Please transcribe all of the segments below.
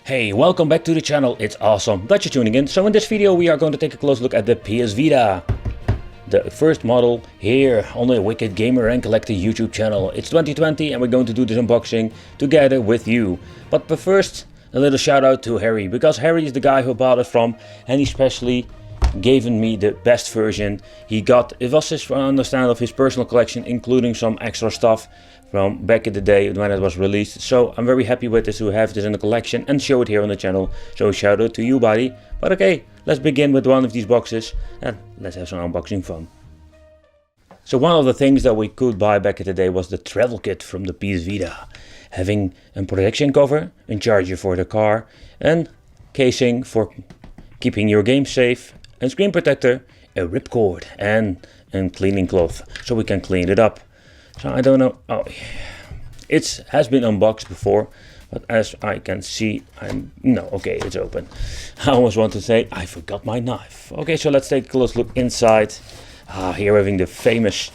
Hey, welcome back to the channel. It's awesome that you're tuning in. So in this video we are going to take a close look at the PS Vita. The first model here on the Wicked Gamer and Collector YouTube channel. It's 2020 and we're going to do this unboxing together with you. But first, a little shout out to Harry, because Harry is the guy who bought it from, and he especially given me the best version he got. It was his understand of his personal collection, including some extra stuff from back in the day when it was released. So I'm very happy with this to have this in the collection and show it here on the channel. So shout out to you, buddy. But okay, let's begin with one of these boxes and let's have some unboxing fun. So one of the things that we could buy back in the day was the travel kit from the PS Vita, having a protection cover, a charger for the car, and casing for keeping your game safe, and screen protector, a ripcord, and cleaning cloth so we can clean it up. So I don't know, it has been unboxed before, but as I can see, okay, it's open. I almost want to say I forgot my knife. Okay, so let's take a close look inside. Here we're having the famous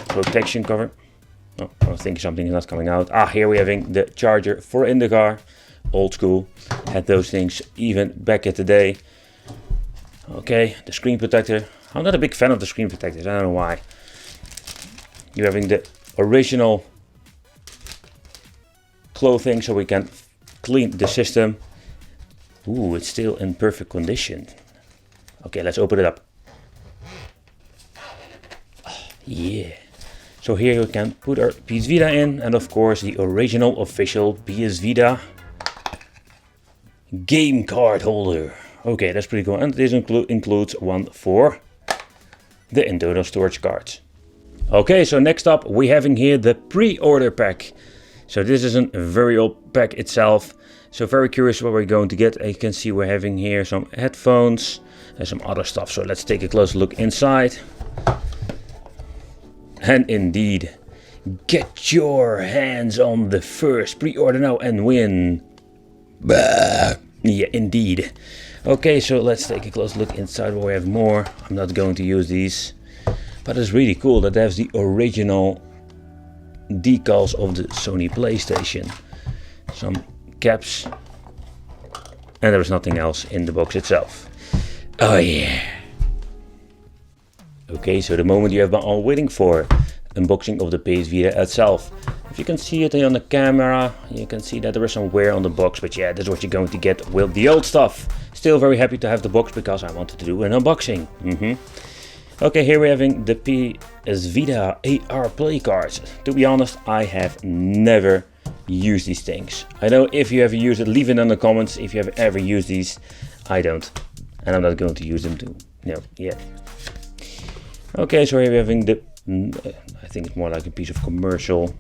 protection cover. Oh, I was thinking something is not coming out. Here we're having the charger for in the car. Old school, had those things even back in the day. Okay, the screen protector. I'm not a big fan of the screen protectors, I don't know why. You're having the original clothing so we can clean the system. Ooh, it's still in perfect condition. Okay, let's open it up. Yeah. So here we can put our PS Vita in, and of course the original official PS Vita game card holder. Okay, that's pretty cool. And this includes one for the internal storage cards. Okay, so next up we having here the pre-order pack. So this is a very old pack itself. So very curious what we're going to get. You can see we're having here some headphones and some other stuff. So let's take a close look inside. And indeed, get your hands on the first pre-order now and win. Bah. Yeah, indeed. Okay, so let's take a close look inside where we have more. I'm not going to use these, but it's really cool that there's the original decals of the Sony PlayStation. Some caps, and there's nothing else in the box itself. Oh yeah. Okay, so the moment you have been all waiting for, unboxing of the PS Vita itself. If you can see it on the camera, you can see that there is some wear on the box, but yeah, that's what you're going to get with the old stuff. Still very happy to have the box because I wanted to do an unboxing. Okay, here we're having the PS Vita AR play cards. To be honest, I have never used these things. I know if you ever use it, leave it in the comments if you have ever used these. I don't, and I'm not going to use them too. No, yeah. Okay, so here we're having the, I think it's more like a piece of commercial.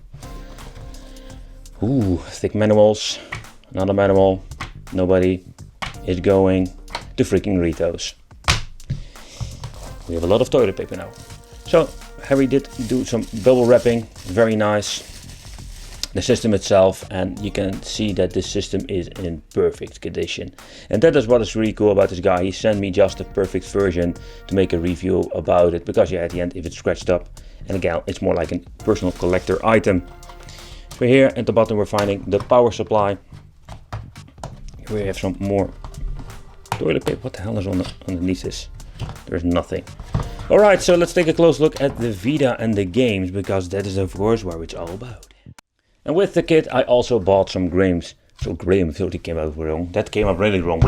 Ooh, thick manuals, another manual. Nobody is going to freaking read those. We have a lot of toilet paper now. So Harry did do some bubble wrapping, very nice. The system itself, and you can see that this system is in perfect condition. And that is what is really cool about this guy. He sent me just the perfect version to make a review about it, because yeah, at the end, if it's scratched up, and again, it's more like a personal collector item. So here at the bottom we're finding the power supply. Here we have some more toilet paper. What the hell is underneath this? There's nothing. Alright, so let's take a close look at the Vita and the games, because that is of course where it's all about. And with the kit I also bought some games. So games, so it came out wrong. That came out really wrong.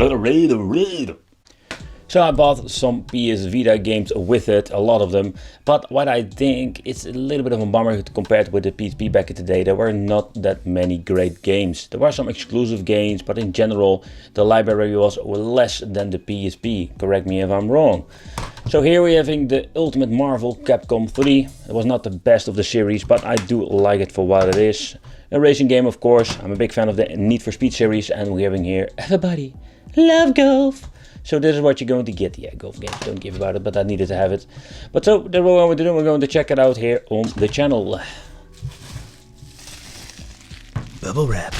So I bought some PS Vita games with it, a lot of them. But what I think it's a little bit of a bummer compared with the PSP back in the day. There were not that many great games. There were some exclusive games, but in general the library was less than the PSP. Correct me if I'm wrong. So here we're having the Ultimate Marvel Capcom 3. It was not the best of the series, but I do like it for what it is. A racing game, of course. I'm a big fan of the Need for Speed series, and we're having here everybody love golf. So this is what you're going to get. Yeah, golf games, don't give about it, but I needed to have it. But so that's what we're doing. We're going to check it out here on the channel. Bubble wrap.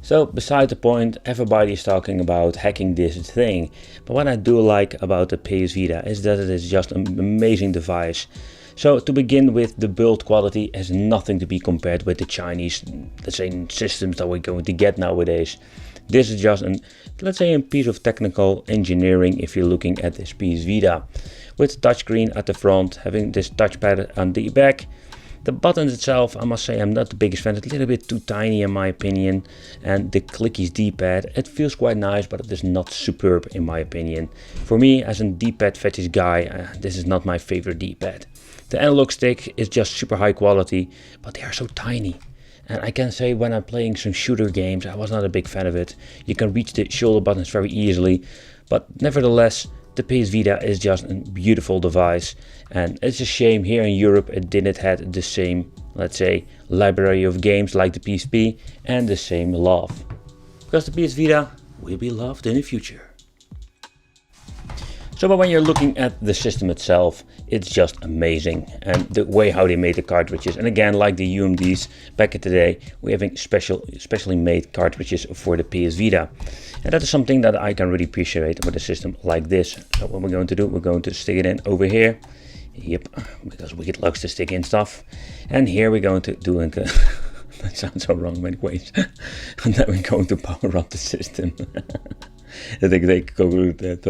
So beside the point, everybody is talking about hacking this thing. But what I do like about the PS Vita is that it is just an amazing device. So to begin with, the build quality has nothing to be compared with the Chinese, let's say, systems that we're going to get nowadays. This is just let's say, a piece of technical engineering if you're looking at this PS Vita. With touchscreen at the front, having this touchpad on the back. The buttons itself, I must say, I'm not the biggest fan. It's a little bit too tiny in my opinion. And the clickies D-pad, it feels quite nice, but it is not superb in my opinion. For me, as a D-pad fetish guy, this is not my favorite D-pad. The analog stick is just super high quality, but they are so tiny. And I can say when I'm playing some shooter games, I was not a big fan of it. You can reach the shoulder buttons very easily, but nevertheless, the PS Vita is just a beautiful device, and it's a shame here in Europe it didn't have the same, let's say, library of games like the PSP and the same love. Because the PS Vita will be loved in the future. So but when you're looking at the system itself, it's just amazing. And the way how they made the cartridges. And again, like the UMDs back in the day, we're having specially made cartridges for the PS Vita. And that is something that I can really appreciate with a system like this. So what we're going to do, we're going to stick it in over here. Yep, because Wicked likes to stick in stuff. And here we're going to do it. That sounds so wrong in many ways. And then we're going to power up the system. I think they go with that.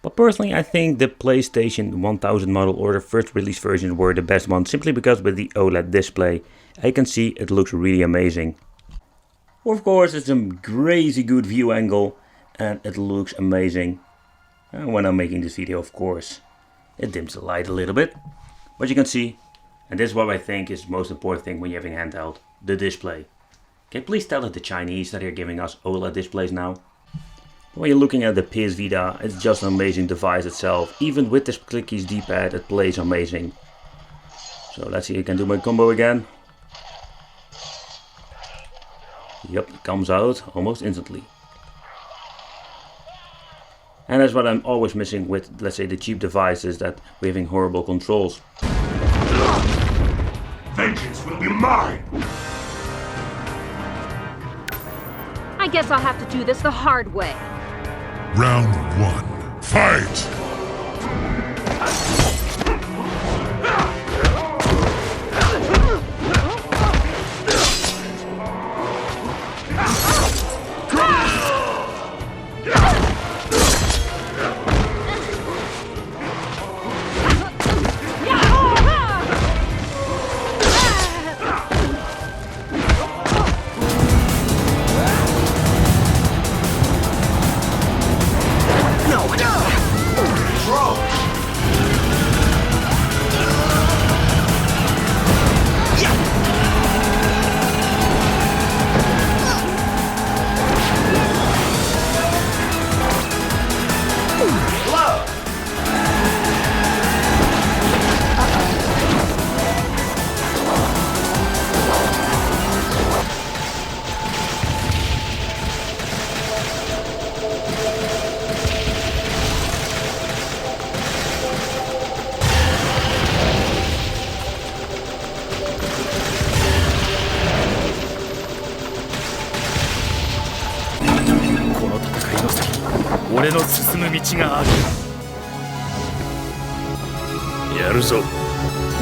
But personally, I think the PlayStation 1000 model or the first release version were the best ones, simply because with the OLED display, I can see it looks really amazing. Of course, it's a crazy good view angle and it looks amazing. And when I'm making this video, of course, it dims the light a little bit, but you can see. And this is what I think is the most important thing when you're having handheld, the display. Can you please tell it the Chinese that are giving us OLED displays now? When you're looking at the PS Vita, it's just an amazing device itself. Even with this clickies D-pad, it plays amazing. So let's see, I can do my combo again. Yep, it comes out almost instantly. And that's what I'm always missing with, let's say, the cheap devices, that we're having horrible controls. Vengeance will be mine! I guess I'll have to do this the hard way. Round 1. Fight!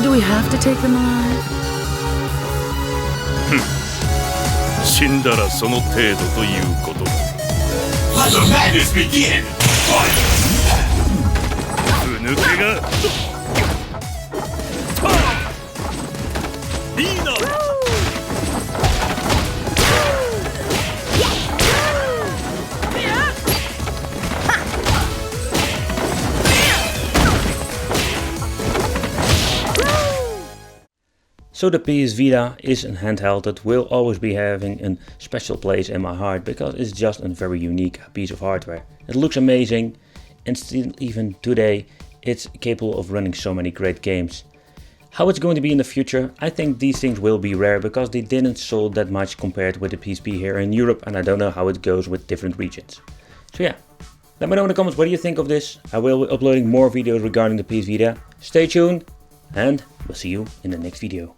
Do we have to take them alive? 死んだらその程度ということだ。Let the madness begin! ふぬけがリーナ So the PS Vita is a handheld that will always be having a special place in my heart, because it's just a very unique piece of hardware. It looks amazing, and still even today it's capable of running so many great games. How it's going to be in the future, I think these things will be rare, because they didn't sell that much compared with the PSP here in Europe, and I don't know how it goes with different regions. So yeah, let me know in the comments what do you think of this. I will be uploading more videos regarding the PS Vita. Stay tuned, and we'll see you in the next video.